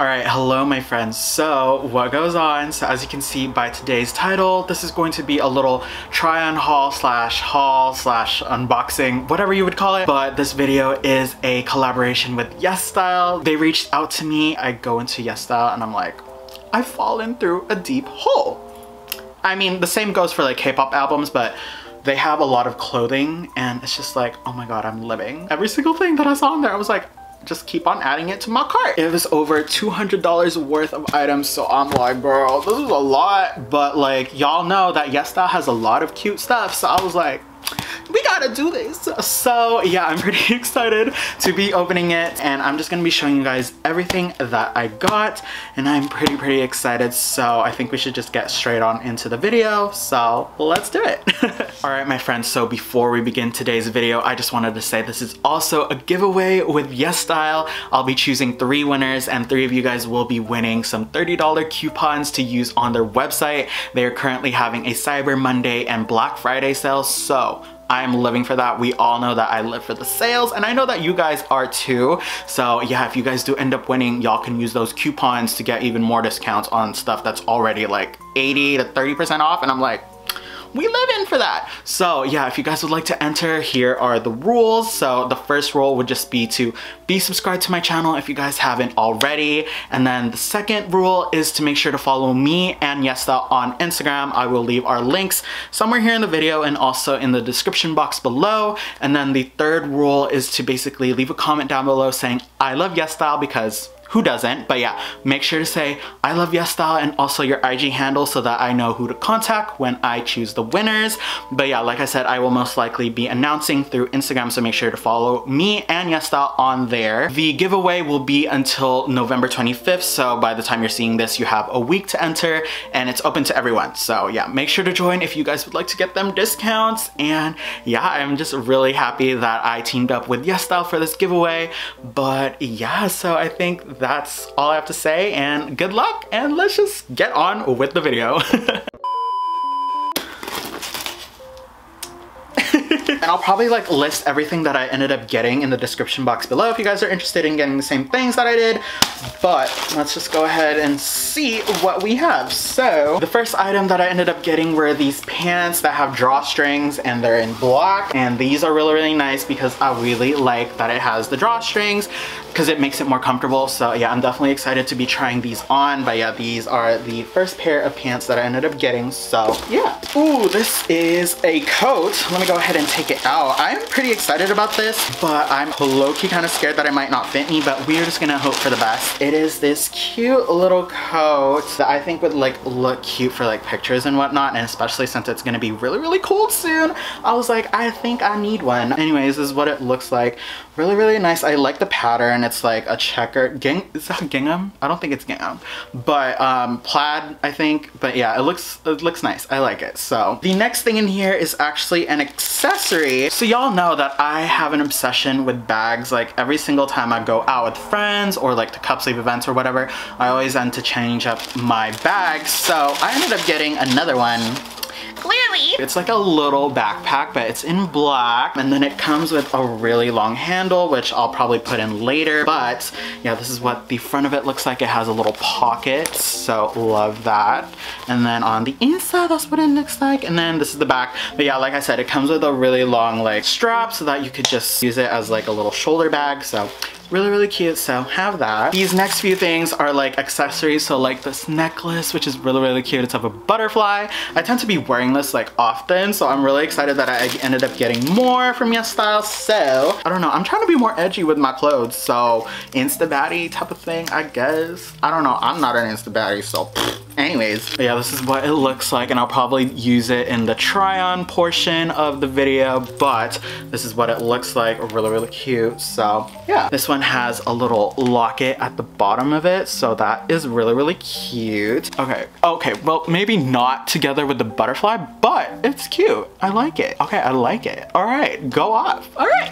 Alright, hello my friends. So what goes on, so as you can see by today's title, this is going to be a little try on haul slash unboxing, whatever you would call it. But this video is a collaboration with Yesstyle. They reached out to me. I go into Yesstyle and I'm like, I've fallen through a deep hole. I mean, the same goes for like K-pop albums, but they have a lot of clothing and it's just like, oh my god, I'm living. Every single thing that I saw in there, I was like, just keep on adding it to my cart. It was over $200 worth of items, so I'm like, girl, this is a lot. But like, y'all know that Yesstyle has a lot of cute stuff, so I was like, we gotta do this. So yeah, I'm pretty excited to be opening it, and I'm just gonna be showing you guys everything that I got, and I'm pretty excited. So I think we should just get straight on into the video, so let's do it. All right, my friends, so before we begin today's video, I just wanted to say this is also a giveaway with Yesstyle. I'll be choosing 3 winners, and 3 of you guys will be winning some $30 coupons to use on their website. They are currently having a Cyber Monday and Black Friday sale, so I'm living for that. We all know that I live for the sales, and I know that you guys are too. So yeah, if you guys do end up winning, y'all can use those coupons to get even more discounts on stuff that's already like 80 to 30% off, and I'm like, we live in for that. So yeah, if you guys would like to enter, here are the rules. So the first rule would just be to be subscribed to my channel if you guys haven't already. And then the second rule is to make sure to follow me and Yesstyle on Instagram. I will leave our links somewhere here in the video and also in the description box below. And then the third rule is to basically leave a comment down below saying, I love Yesstyle, because who doesn't? But yeah, make sure to say I love Yesstyle and also your IG handle so that I know who to contact when I choose the winners. But yeah, like I said, I will most likely be announcing through Instagram, so make sure to follow me and Yesstyle on there. The giveaway will be until November 25th, so by the time you're seeing this, you have a week to enter, and it's open to everyone. So yeah, make sure to join if you guys would like to get them discounts. And yeah, I'm just really happy that I teamed up with Yesstyle for this giveaway. But yeah, so I think that's all I have to say, and good luck, and let's just get on with the video. And I'll probably like list everything that I ended up getting in the description box below if you guys are interested in getting the same things that I did. But let's just go ahead and see what we have. So the first item that I ended up getting were these pants that have drawstrings, and they're in black, and these are really nice because I really like that it has the drawstrings because it makes it more comfortable. So yeah, I'm definitely excited to be trying these on. But yeah, these are the first pair of pants that I ended up getting, so yeah. Ooh, this is a coat. Let me go ahead and take it out. I'm pretty excited about this, but I'm low-key kind of scared that it might not fit me, but we're just gonna hope for the best. It is this cute little coat that I think would like look cute for like pictures and whatnot, and especially since it's gonna be really cold soon, I was like, I think I need one. Anyways, this is what it looks like. Really nice. I like the pattern. It's like a checker is that gingham? I don't think it's gingham, but plaid, I think. But yeah, it looks nice. I like it. So the next thing in here is actually an accessory. So y'all know that I have an obsession with bags. Like every single time I go out with friends or like to cup sleeve events or whatever, I always end to change up my bags. So I ended up getting another one. Clearly. It's like a little backpack, but it's in black, and then it comes with a really long handle, which I'll probably put in later. But yeah, this is what the front of it looks like. It has a little pocket, so love that. And then on the inside, that's what it looks like. And then this is the back. But yeah, like I said, it comes with a really long like strap so that you could just use it as like a little shoulder bag. So really cute, so have that. These next few things are like accessories, so like this necklace, which is really cute. It's of a butterfly. I tend to be wearing this like often, so I'm really excited that I ended up getting more from Yesstyle. So I don't know, I'm trying to be more edgy with my clothes, so Insta baddie type of thing, I guess. I don't know, I'm not an Insta baddie, so anyways. Yeah, this is what it looks like, and I'll probably use it in the try on portion of the video, but this is what it looks like. Really cute. So yeah, this one has a little locket at the bottom of it, so that is really cute. Okay, well, maybe not together with the butterfly, but it's cute. I like it. Okay, I like it. All right, go off. All right.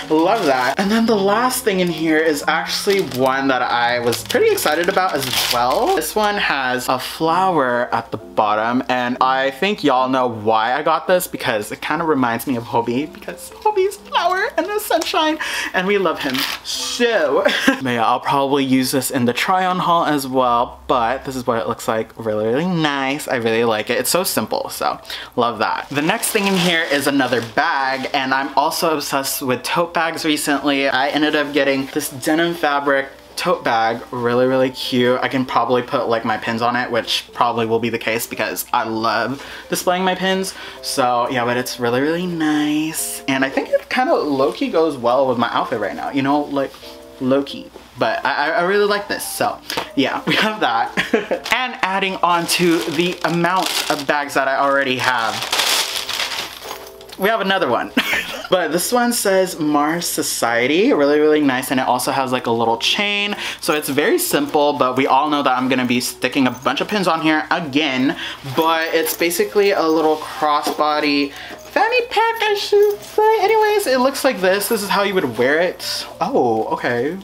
Love that. And then the last thing in here is actually one that I was pretty excited about as well. This one has has a flower at the bottom, and I think y'all know why I got this, because it kind of reminds me of Hobie, because Hobie's flower and the sunshine, and we love him so. But yeah, I'll probably use this in the try on haul as well, but this is what it looks like. Really, really nice. I really like it. It's so simple, so love that. The next thing in here is another bag, and I'm also obsessed with tote bags recently. I ended up getting this denim fabric tote bag, really, really cute. I can probably put like my pins on it, which probably will be the case because I love displaying my pins. So yeah, but it's really, really nice. And I think it kind of low-key goes well with my outfit right now, you know, like low-key. But I really like this, so yeah, we have that. And adding on to the amount of bags that I already have, we have another one. But this one says Mars Society, really, really nice, and it also has like a little chain. So it's very simple, but we all know that I'm gonna be sticking a bunch of pins on here again. But it's basically a little crossbody fanny pack, I should say. Anyways, it looks like this. This is how you would wear it. Oh, okay.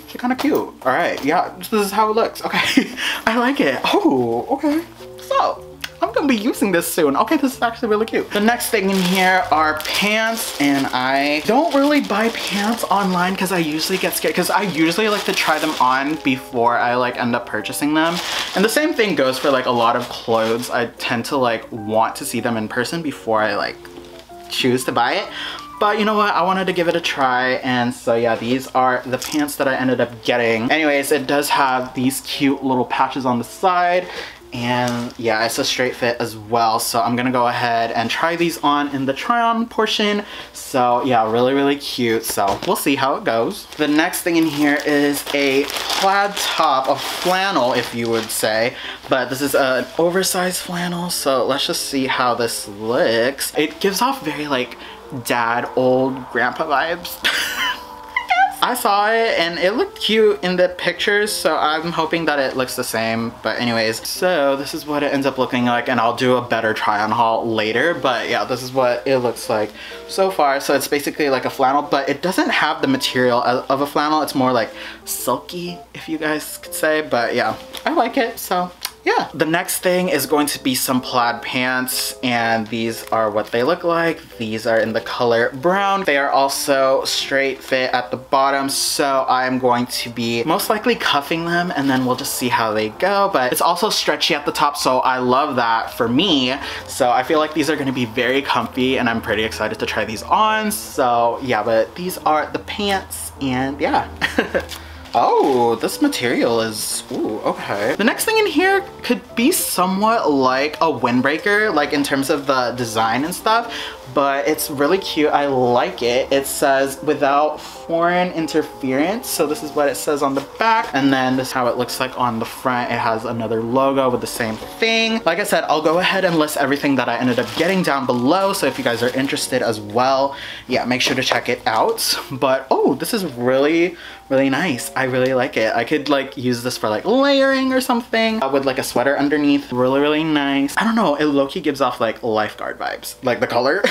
It's kind of cute. All right, yeah, this is how it looks. Okay, I like it. Oh, okay. So I'm gonna be using this soon. Okay, this is actually really cute. The next thing in here are pants, and I don't really buy pants online because I usually get scared, because I usually like to try them on before I like end up purchasing them. And the same thing goes for like a lot of clothes. I tend to like want to see them in person before I like choose to buy it. But you know what, I wanted to give it a try, and so yeah, these are the pants that I ended up getting. Anyways, it does have these cute little patches on the side, and yeah, it's a straight fit as well. So I'm gonna go ahead and try these on in the try on portion. So yeah, really, really cute. So we'll see how it goes. The next thing in here is a plaid top, a flannel if you would say, but this is an oversized flannel. So let's just see how this looks. It gives off very like dad, old grandpa vibes. I saw it and it looked cute in the pictures, so I'm hoping that it looks the same. But anyways, so this is what it ends up looking like, and I'll do a better try on haul later. But yeah, this is what it looks like so far. So it's basically like a flannel, but it doesn't have the material of a flannel. It's more like silky, if you guys could say. But yeah, I like it, so yeah. The next thing is going to be some plaid pants, and these are what they look like. These are in the color brown. They are also straight fit at the bottom, so I'm going to be most likely cuffing them, and then we'll just see how they go. But it's also stretchy at the top, so I love that for me. So I feel like these are going to be very comfy, and I'm pretty excited to try these on. So yeah, but these are the pants, and yeah. Oh, this material is, ooh, okay. The next thing in here could be somewhat like a windbreaker, like in terms of the design and stuff, but it's really cute. I like it. It says without foreign interference. So this is what it says on the back, and then this is how it looks like on the front. It has another logo with the same thing. Like I said, I'll go ahead and list everything that I ended up getting down below, so if you guys are interested as well, yeah, make sure to check it out. But oh, this is really, really nice. I really like it. I could like use this for like layering or something with like a sweater underneath. Really, really nice. I don't know, it low-key gives off like lifeguard vibes, like the color.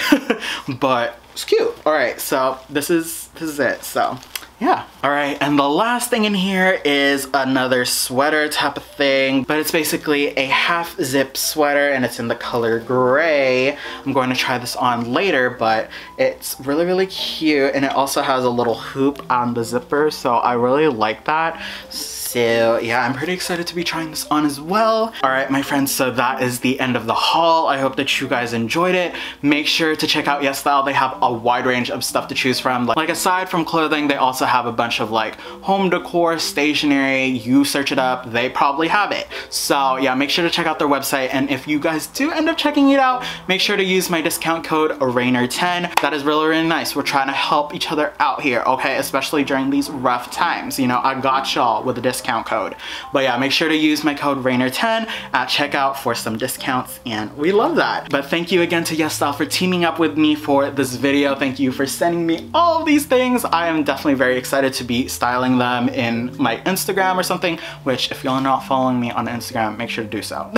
But it's cute. All right, so this is it. So yeah. All right, and the last thing in here is another sweater type of thing, but it's basically a half zip sweater, and it's in the color gray. I'm going to try this on later, but it's really, really cute, and it also has a little hoop on the zipper, so I really like that. So yeah, I'm pretty excited to be trying this on as well. All right, my friends, so that is the end of the haul. I hope that you guys enjoyed it. Make sure to check out Yesstyle. They have a wide range of stuff to choose from. Like aside from clothing, they also have a bunch of like home decor, stationery. You search it up, they probably have it. So yeah, make sure to check out their website. And if you guys do end up checking it out, make sure to use my discount code RAINER10. That is really, really nice. We're trying to help each other out here, okay? Especially during these rough times. You know, I got y'all with a discount code. But yeah, make sure to use my code RAINER10 at checkout for some discounts, and we love that. But thank you again to Yesstyle for teaming up with me for this video. Thank you for sending me all of these things. I am definitely very excited to be styling them in my Instagram or something, which if y'all are not following me on Instagram, make sure to do so.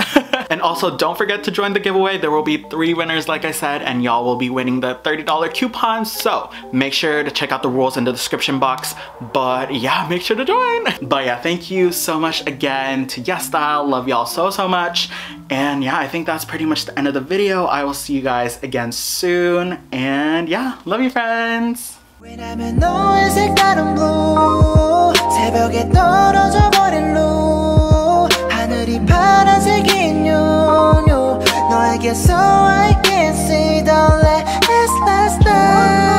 And also don't forget to join the giveaway. There will be 3 winners, like I said, and y'all will be winning the $30 coupon. So make sure to check out the rules in the description box. But yeah, make sure to join. But yeah, thank thank you so much again to Yesstyle. Love y'all so much. And yeah, I think that's pretty much the end of the video. I will see you guys again soon. And yeah, love you, friends. 왜냐면 너의 색다른 blue 새벽에 떨어져 버린 blue 하늘이 파란색인 you 너에게서 I can see the last night